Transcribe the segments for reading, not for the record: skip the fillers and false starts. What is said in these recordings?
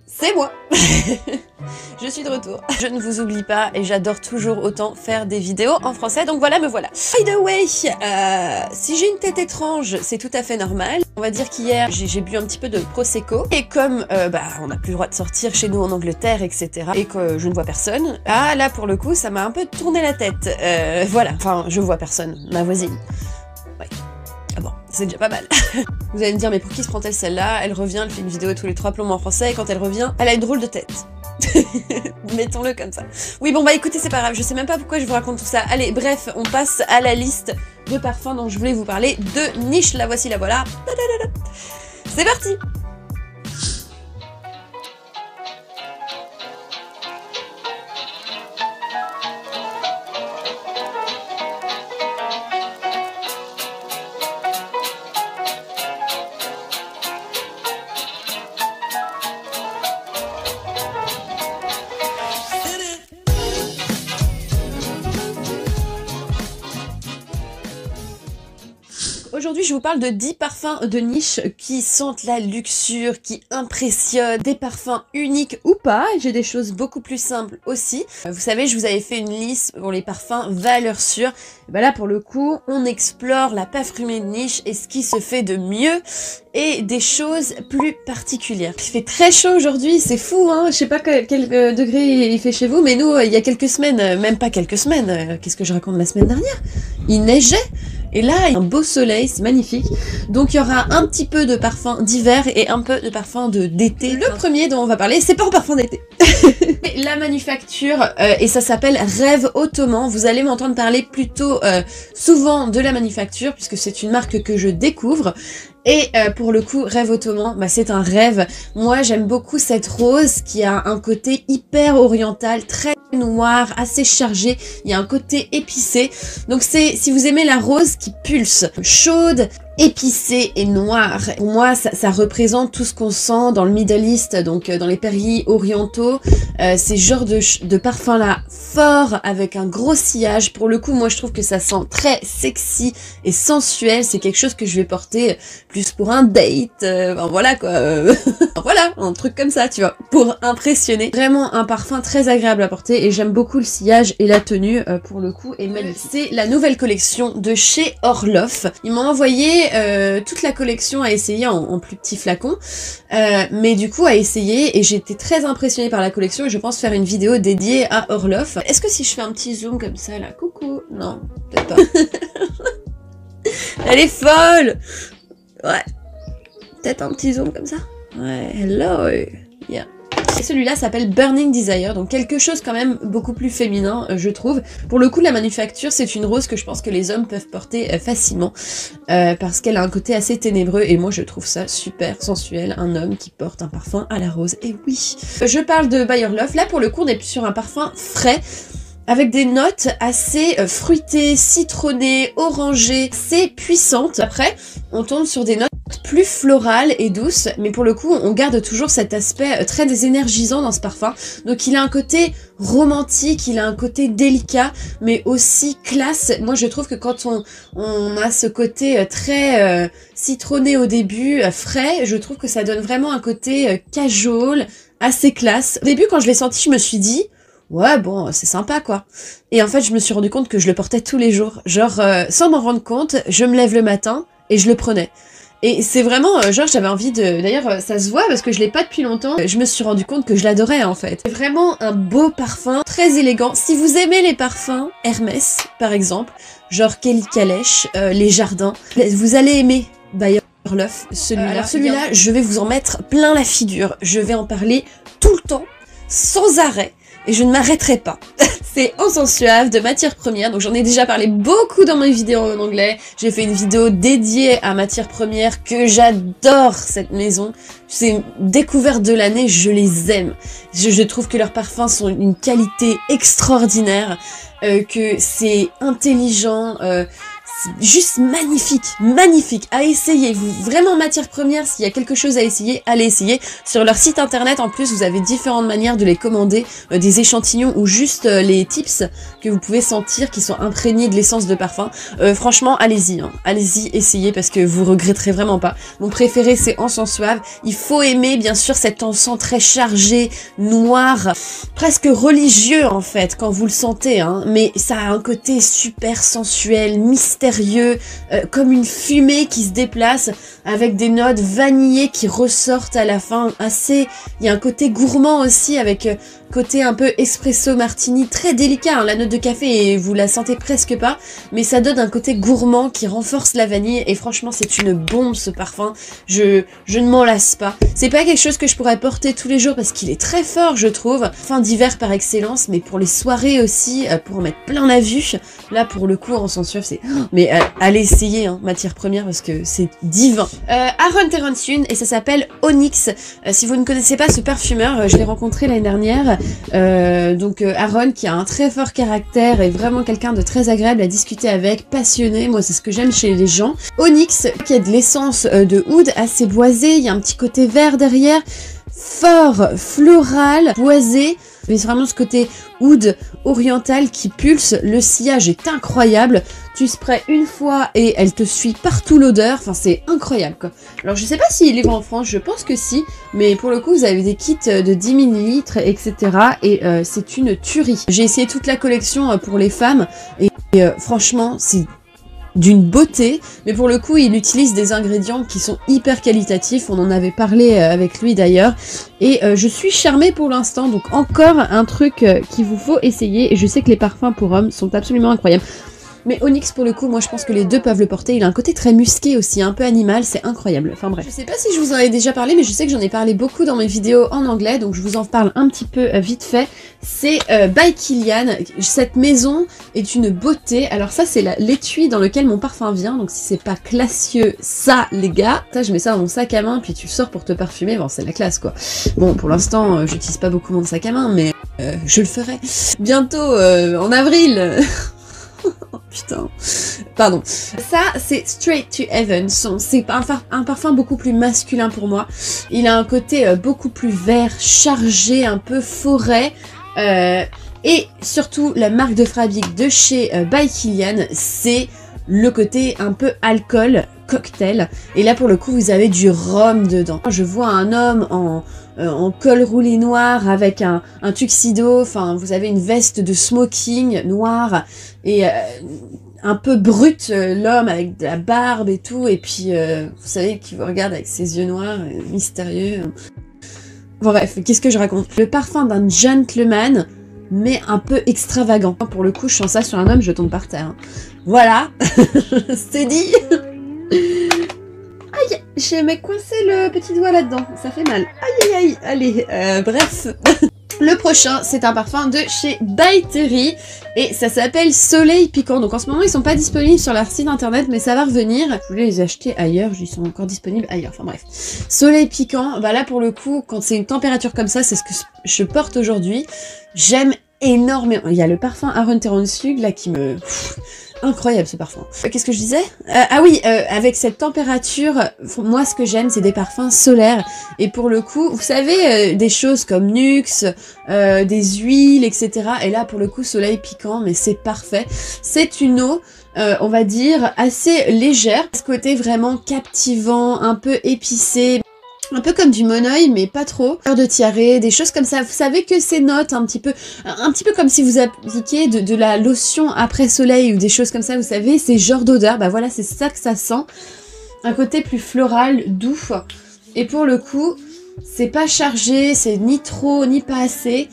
c'est moi. Je suis de retour. Je ne vous oublie pas et j'adore toujours autant faire des vidéos en français, donc voilà, me voilà. By the way, si j'ai une tête étrange, c'est tout à fait normal. On va dire qu'hier, j'ai bu un petit peu de Prosecco, et comme on n'a plus le droit de sortir chez nous en Angleterre, etc., et que je ne vois personne, là pour le coup, ça m'a un peu tourné la tête. Voilà, enfin, je vois personne, ma voisine. Ouais. Ah bon, c'est déjà pas mal. Vous allez me dire, mais pour qui se prend-elle celle-là? Elle revient, elle fait une vidéo tous les 3 plombs en français, et quand elle revient, elle a une drôle de tête. Mettons-le comme ça. Oui, bon bah écoutez, c'est pas grave, je sais même pas pourquoi je vous raconte tout ça. Allez, bref, on passe à la liste de parfums dont je voulais vous parler, de niche, la voici, la voilà. C'est parti! Aujourd'hui, je vous parle de 10 parfums de niche qui sentent la luxure, qui impressionnent, des parfums uniques ou pas. J'ai des choses beaucoup plus simples aussi. Vous savez, je vous avais fait une liste pour les parfums valeurs sûres. Et ben là, pour le coup, on explore la parfumerie de niche et ce qui se fait de mieux et des choses plus particulières. Il fait très chaud aujourd'hui, c'est fou, hein. Je sais pas quel degré il fait chez vous, mais nous, il y a quelques semaines, même pas quelques semaines, qu'est-ce que je raconte la semaine dernière? Il neigeait. Et là, il y a un beau soleil, c'est magnifique. Donc il y aura un petit peu de parfum d'hiver et un peu de parfum d'été. Le premier dont on va parler, c'est pas un parfum d'été. La manufacture, et ça s'appelle Rêve Ottoman. Vous allez m'entendre parler plutôt souvent de la manufacture, puisque c'est une marque que je découvre. Et pour le coup, Rêve Ottoman, bah, c'est un rêve. Moi, j'aime beaucoup cette rose qui a un côté hyper oriental, très noir, assez chargé. Il y a un côté épicé. Donc c'est, si vous aimez la rose qui pulse, chaude, épicée et noire. Pour moi, ça représente tout ce qu'on sent dans le Middle East, donc dans les pays orientaux. Ces genres de parfums-là, forts, avec un gros sillage. Pour le coup, moi, je trouve que ça sent très sexy et sensuel. C'est quelque chose que je vais porter plus pour un date. Ben voilà, quoi. Voilà, un truc comme ça, tu vois, pour impressionner. Vraiment un parfum très agréable à porter et j'aime beaucoup le sillage et la tenue, pour le coup, est magnifique. C'est la nouvelle collection de chez Orloff. Ils m'ont envoyé toute la collection à essayer en plus petits flacons, mais du coup à essayer, et j'étais très impressionnée par la collection et je pense faire une vidéo dédiée à Orloff. Est-ce que si je fais un petit zoom comme ça là, coucou, non, peut-être pas. Elle est folle. Ouais, peut-être un petit zoom comme ça. Ouais, hello, yeah. Et celui-là s'appelle Burning Desire, donc quelque chose quand même beaucoup plus féminin, je trouve. Pour le coup, la manufacture, c'est une rose que je pense que les hommes peuvent porter facilement, parce qu'elle a un côté assez ténébreux, et moi je trouve ça super sensuel, un homme qui porte un parfum à la rose, et oui. Je parle de By Orloff, là pour le coup on est sur un parfum frais, avec des notes assez fruitées, citronnées, orangées, c'est puissante. Après, on tombe sur des notes plus florales et douces, mais pour le coup, on garde toujours cet aspect très désénergisant dans ce parfum. Donc il a un côté romantique, il a un côté délicat, mais aussi classe. Moi, je trouve que quand on a ce côté très citronné au début, frais, je trouve que ça donne vraiment un côté casual, assez classe. Au début, quand je l'ai senti, je me suis dit... ouais, bon, c'est sympa, quoi. Et en fait, je me suis rendu compte que je le portais tous les jours. Genre, sans m'en rendre compte, je me lève le matin et je le prenais. Et c'est vraiment, genre, j'avais envie de... D'ailleurs, ça se voit parce que je l'ai pas depuis longtemps. Je me suis rendu compte que je l'adorais, en fait. C'est vraiment un beau parfum, très élégant. Si vous aimez les parfums Hermès, par exemple, genre Kelly Calèche, Les Jardins, vous allez aimer By Orloff, celui-là. Alors celui-là, je vais vous en mettre plein la figure. Je vais en parler tout le temps, sans arrêt. Et je ne m'arrêterai pas. C'est Encens Suave de Matière Première, donc j'en ai déjà parlé beaucoup dans mes vidéos en anglais. J'ai fait une vidéo dédiée à Matière Première, que j'adore cette maison. C'est une découverte de l'année, je les aime. Je trouve que leurs parfums sont d'une qualité extraordinaire, que c'est intelligent, juste magnifique, magnifique, à essayer. Vraiment matière première, s'il y a quelque chose à essayer, allez essayer. Sur leur site internet, en plus, vous avez différentes manières de les commander, des échantillons ou juste les tips que vous pouvez sentir qui sont imprégnés de l'essence de parfum. Franchement, allez-y, hein. Allez-y, essayez parce que vous regretterez vraiment pas. Mon préféré, c'est Encens Suave. Il faut aimer, bien sûr, cet encens très chargé, noir, presque religieux en fait, quand vous le sentez, hein. Mais ça a un côté super sensuel, mystérieux, comme une fumée qui se déplace avec des notes vanillées qui ressortent à la fin. Assez, il y a un côté gourmand aussi avec côté un peu espresso martini, très délicat, hein. La note de café, et vous la sentez presque pas, mais ça donne un côté gourmand qui renforce la vanille, et franchement c'est une bombe ce parfum. Je ne m'en lasse pas. C'est pas quelque chose que je pourrais porter tous les jours parce qu'il est très fort, je trouve. Fin d'hiver par excellence, mais pour les soirées aussi, pour en mettre plein la vue. Là pour le coup, Encens Suave, c'est... Mais allez essayer, hein, matière première, parce que c'est divin. Aaron Terence-Yoon, et ça s'appelle Onyx. Si vous ne connaissez pas ce parfumeur, je l'ai rencontré l'année dernière. Aaron qui a un très fort caractère et vraiment quelqu'un de très agréable à discuter avec, passionné, moi c'est ce que j'aime chez les gens. Onyx qui a de l'essence de oud assez boisé, il y a un petit côté vert derrière, fort, floral, boisé, mais c'est vraiment ce côté oud oriental qui pulse. Le sillage est incroyable, tu sprays une fois et elle te suit partout l'odeur, enfin c'est incroyable quoi. Alors je sais pas s'il est livré en France, je pense que si, mais pour le coup vous avez des kits de 10 ml etc. et c'est une tuerie. J'ai essayé toute la collection pour les femmes et franchement c'est d'une beauté, mais pour le coup il utilise des ingrédients qui sont hyper qualitatifs, on en avait parlé avec lui d'ailleurs, et je suis charmée pour l'instant, donc encore un truc qu'il vous faut essayer, et je sais que les parfums pour hommes sont absolument incroyables. Mais Onyx pour le coup, moi je pense que les deux peuvent le porter, il a un côté très musqué aussi, un peu animal, c'est incroyable, enfin bref. Je sais pas si je vous en ai déjà parlé, mais je sais que j'en ai parlé beaucoup dans mes vidéos en anglais, donc je vous en parle un petit peu vite fait. C'est by Kilian, cette maison est une beauté, alors ça c'est l'étui dans lequel mon parfum vient, donc si c'est pas classieux, ça les gars, ça je mets ça dans mon sac à main, puis tu sors pour te parfumer, bon c'est la classe quoi. Bon pour l'instant j'utilise pas beaucoup mon sac à main, mais je le ferai bientôt en avril. Oh putain, pardon. Ça c'est Straight to Heaven, c'est un parfum beaucoup plus masculin pour moi. Il a un côté beaucoup plus vert, chargé, un peu forêt. Et surtout la marque de fabrique de chez by Kilian, c'est le côté un peu alcool, cocktail. Et là pour le coup vous avez du rhum dedans. Je vois un homme en col roulé noir avec un tuxedo, enfin vous avez une veste de smoking noire et un peu brut, l'homme avec de la barbe et tout, et puis vous savez qui vous regarde avec ses yeux noirs, mystérieux. Bon, bref, qu'est-ce que je raconte? Le parfum d'un gentleman, mais un peu extravagant. Pour le coup, je sens ça sur un homme, je tombe par terre. Voilà, c'est dit. Aïe, j'ai coincé le petit doigt là-dedans, ça fait mal. Aïe aïe aïe, allez, bref. Le prochain, c'est un parfum de chez By Terry et ça s'appelle Soleil Piquant. Donc en ce moment, ils sont pas disponibles sur leur site internet, mais ça va revenir. Je voulais les acheter ailleurs, ils sont encore disponibles ailleurs. Enfin bref. Soleil Piquant, bah là pour le coup, quand c'est une température comme ça, c'est ce que je porte aujourd'hui. J'aime énormément. Il y a le parfum Aaron Terence-Yoon là qui me... Incroyable ce parfum. Qu'est-ce que je disais? Ah oui, avec cette température, moi ce que j'aime c'est des parfums solaires. Et pour le coup, vous savez, des choses comme Nux, des huiles, etc. Et là pour le coup, Soleil Piquant, mais c'est parfait. C'est une eau, on va dire, assez légère. Ce côté vraiment captivant, un peu épicé. Un peu comme du Monoi, mais pas trop. De tiare, des choses comme ça. Vous savez que ces notes un petit peu comme si vous appliquiez de la lotion après soleil ou des choses comme ça, vous savez, ces genres d'odeurs. Bah voilà, c'est ça que ça sent. Un côté plus floral, doux. Et pour le coup, c'est pas chargé, c'est ni trop, ni pas assez.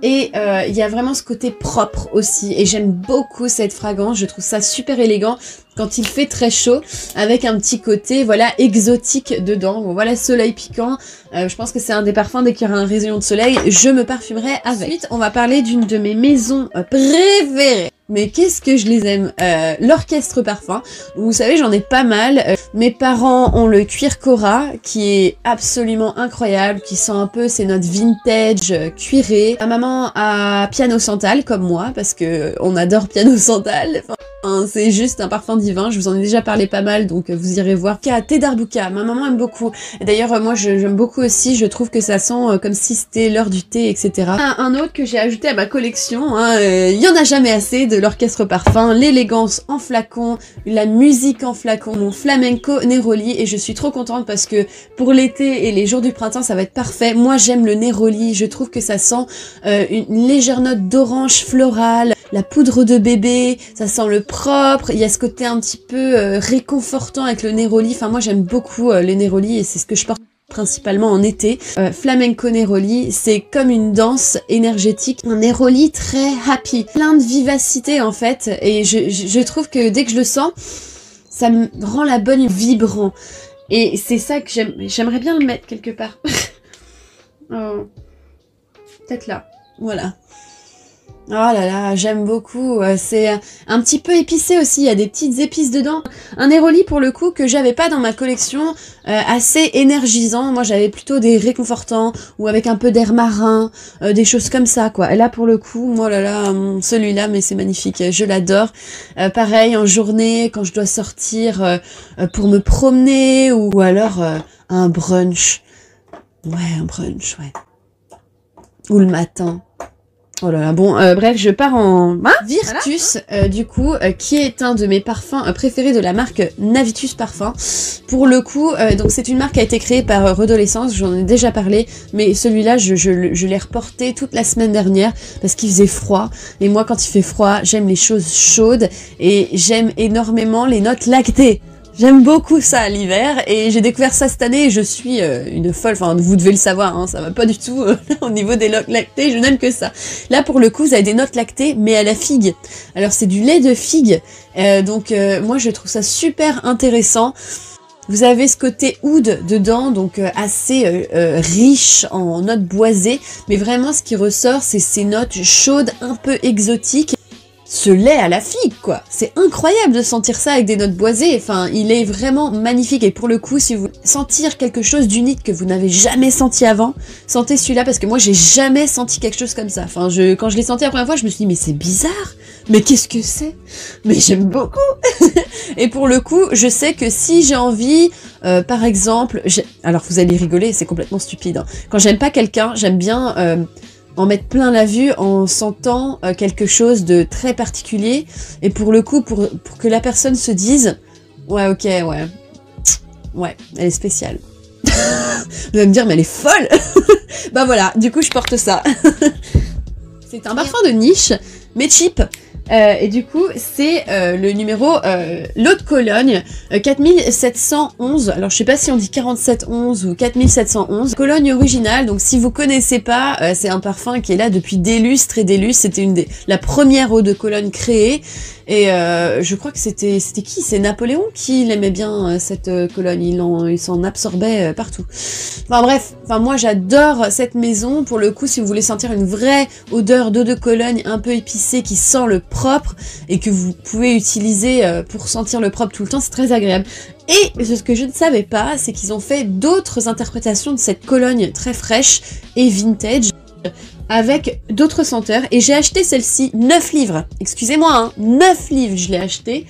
Et il y a vraiment ce côté propre aussi. Et j'aime beaucoup cette fragrance, je trouve ça super élégant quand il fait très chaud, avec un petit côté, voilà, exotique dedans. Bon, voilà, Soleil Piquant. Je pense que c'est un des parfums, dès qu'il y aura un rayon de soleil, je me parfumerai avec. Ensuite, on va parler d'une de mes maisons préférées. mais qu'est-ce que je les aime. L'Orchestre Parfum, vous savez j'en ai pas mal. Mes parents ont le Cuir Cora qui est absolument incroyable, qui sent un peu ces notes vintage cuirées. Ma maman a Piano Santal comme moi parce que on adore Piano Santal. Enfin, c'est juste un parfum divin, je vous en ai déjà parlé pas mal, donc vous irez voir. Thé d'Arbouka, ma maman aime beaucoup. D'ailleurs, moi j'aime beaucoup aussi, je trouve que ça sent comme si c'était l'heure du thé, etc. Un autre que j'ai ajouté à ma collection, il y en a jamais assez de l'Orchestre Parfum, l'élégance en flacon, la musique en flacon, mon flamenco Neroli, et je suis trop contente parce que pour l'été et les jours du printemps, ça va être parfait. Moi j'aime le Neroli, je trouve que ça sent une légère note d'orange floral, la poudre de bébé, ça sent le propre, il y a ce côté un petit peu réconfortant avec le Neroli. Enfin moi j'aime beaucoup les Neroli et c'est ce que je porte principalement en été. Flamenco Neroli, c'est comme une danse énergétique, un Neroli très happy, plein de vivacité en fait, et je trouve que dès que je le sens, ça me rend la bonne vibrant. Et c'est ça que j'aimerais bien le mettre quelque part. Oh. Peut-être là, voilà. Oh là là, j'aime beaucoup, c'est un petit peu épicé aussi, il y a des petites épices dedans. Un Neroli pour le coup que j'avais pas dans ma collection, assez énergisant, moi j'avais plutôt des réconfortants ou avec un peu d'air marin, des choses comme ça quoi. Et là pour le coup, moi là là, celui-là mais c'est magnifique, je l'adore. Pareil en journée quand je dois sortir pour me promener ou alors un brunch. Ouais, un brunch, ouais. Ou le matin. Oh là là, bon, bref, je pars en Virtus, du coup, qui est un de mes parfums préférés de la marque Navitus Parfum. Pour le coup, donc c'est une marque qui a été créée par Redolescence, j'en ai déjà parlé, mais celui-là, je l'ai reporté toute la semaine dernière parce qu'il faisait froid. Et moi, quand il fait froid, j'aime les choses chaudes et j'aime énormément les notes lactées. J'aime beaucoup ça l'hiver et j'ai découvert ça cette année et je suis une folle, enfin vous devez le savoir, hein, ça va pas du tout au niveau des notes lactées, je n'aime que ça. Là pour le coup vous avez des notes lactées mais à la figue, alors c'est du lait de figue, donc moi je trouve ça super intéressant. Vous avez ce côté oud dedans, donc assez riche en notes boisées, mais vraiment ce qui ressort c'est ces notes chaudes un peu exotiques. Ce lait à la figue, quoi. C'est incroyable de sentir ça avec des notes boisées. Enfin, il est vraiment magnifique. Et pour le coup, si vous voulez sentir quelque chose d'unique que vous n'avez jamais senti avant, sentez celui-là parce que moi, j'ai jamais senti quelque chose comme ça. Enfin, quand je l'ai senti la première fois, je me suis dit, mais c'est bizarre. Mais qu'est-ce que c'est? Mais j'aime beaucoup. Et pour le coup, je sais que si j'ai envie, par exemple, alors vous allez rigoler, c'est complètement stupide, hein. Quand j'aime pas quelqu'un, j'aime bien en mettre plein la vue en sentant quelque chose de très particulier. Et pour le coup, pour que la personne se dise « Ouais, ok, ouais, elle est spéciale. » Vous allez me dire « Mais elle est folle !» Bah voilà, du coup, je porte ça. C'est un parfum de niche, mais cheap. Et du coup, c'est le numéro l'eau de Cologne, 4711. Alors, je sais pas si on dit 4711 ou 4711. Cologne originale, donc si vous connaissez pas, c'est un parfum qui est là depuis des lustres et des lustres. C'était la première eau de Cologne créée. Et je crois que c'était qui? C'est Napoléon qui l'aimait bien, cette Cologne. Il s'en absorbait partout. Enfin bref, moi j'adore cette maison. Pour le coup, si vous voulez sentir une vraie odeur d'eau de Cologne un peu épicée qui sent le propre et que vous pouvez utiliser pour sentir le propre tout le temps, c'est très agréable. Et ce que je ne savais pas, c'est qu'ils ont fait d'autres interprétations de cette Cologne très fraîche et vintage avec d'autres senteurs, et j'ai acheté celle-ci 9 livres, excusez-moi, hein, 9 livres je l'ai acheté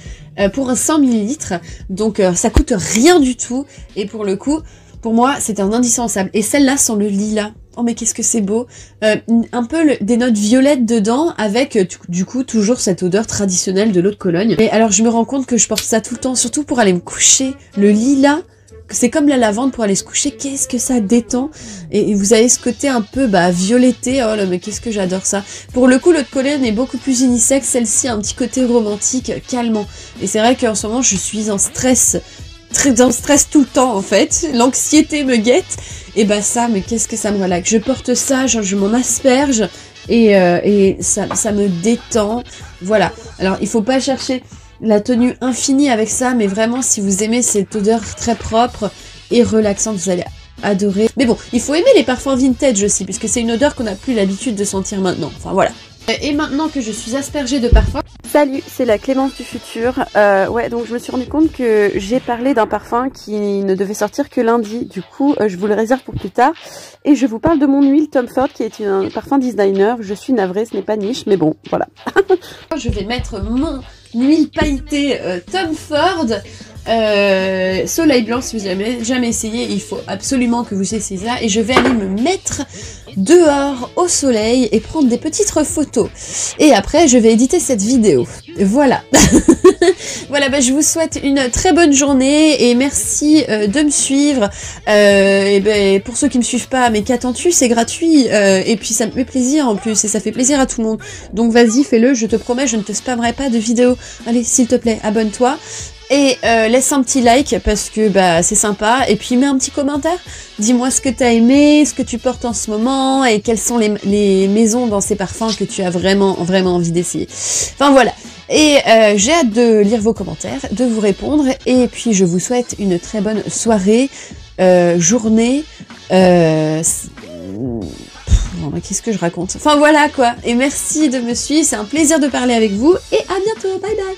pour un 100 ml, donc ça coûte rien du tout, et pour le coup, pour moi, c'était un indispensable. Et celle-là sent le lilas. Oh mais qu'est-ce que c'est beau. Un peu des notes violettes dedans, avec du coup toujours cette odeur traditionnelle de l'eau de Cologne. Et alors je me rends compte que je porte ça tout le temps, surtout pour aller me coucher. Le lilas, c'est comme la lavande pour aller se coucher, qu'est-ce que ça détend. Et vous avez ce côté un peu violetté, oh là mais qu'est-ce que j'adore ça. Pour le coup, l'eau de Cologne est beaucoup plus unisexe, celle-ci a un petit côté romantique, calmant. Et c'est vrai qu'en ce moment je suis en stress, dans stress tout le temps en fait, l'anxiété me guette, et ça, mais qu'est-ce que ça me relaxe. Je porte ça, genre je m'en asperge, et ça me détend, voilà. Alors il faut pas chercher la tenue infinie avec ça, mais vraiment si vous aimez cette odeur très propre et relaxante, vous allez adorer. Mais bon, il faut aimer les parfums vintage aussi, puisque c'est une odeur qu'on n'a plus l'habitude de sentir maintenant, enfin voilà. Et maintenant que je suis aspergée de parfum, Salut, c'est la Clémence du futur. Ouais, donc je me suis rendu compte que j'ai parlé d'un parfum qui ne devait sortir que lundi. Du coup, je vous le réserve pour plus tard. Et je vous parle de mon huile Tom Ford qui est un parfum designer. Je suis navrée, ce n'est pas niche, mais bon, voilà. Je vais mettre mon huile pailletée Tom Ford. Soleil blanc, si vous n'avez jamais essayé, il faut absolument que vous essayiez ça. Et je vais aller me mettre dehors au soleil et prendre des petites photos. Et après, je vais éditer cette vidéo. Voilà. Voilà, bah, je vous souhaite une très bonne journée et merci de me suivre. Et ben, pour ceux qui me suivent pas, mais qu'attends-tu? C'est gratuit. Et puis ça me fait plaisir en plus et ça fait plaisir à tout le monde. Donc vas-y, fais-le, je te promets, je ne te spammerai pas de vidéos. Allez, s'il te plaît, abonne-toi. Et laisse un petit like parce que bah c'est sympa. Et puis mets un petit commentaire. Dis-moi ce que t'as aimé, ce que tu portes en ce moment et quelles sont les maisons dans ces parfums que tu as vraiment envie d'essayer. Enfin voilà. Et j'ai hâte de lire vos commentaires, de vous répondre. Et puis je vous souhaite une très bonne soirée, journée. Qu'est-ce que je raconte? Enfin voilà quoi. Et merci de me suivre. C'est un plaisir de parler avec vous. Et à bientôt. Bye bye.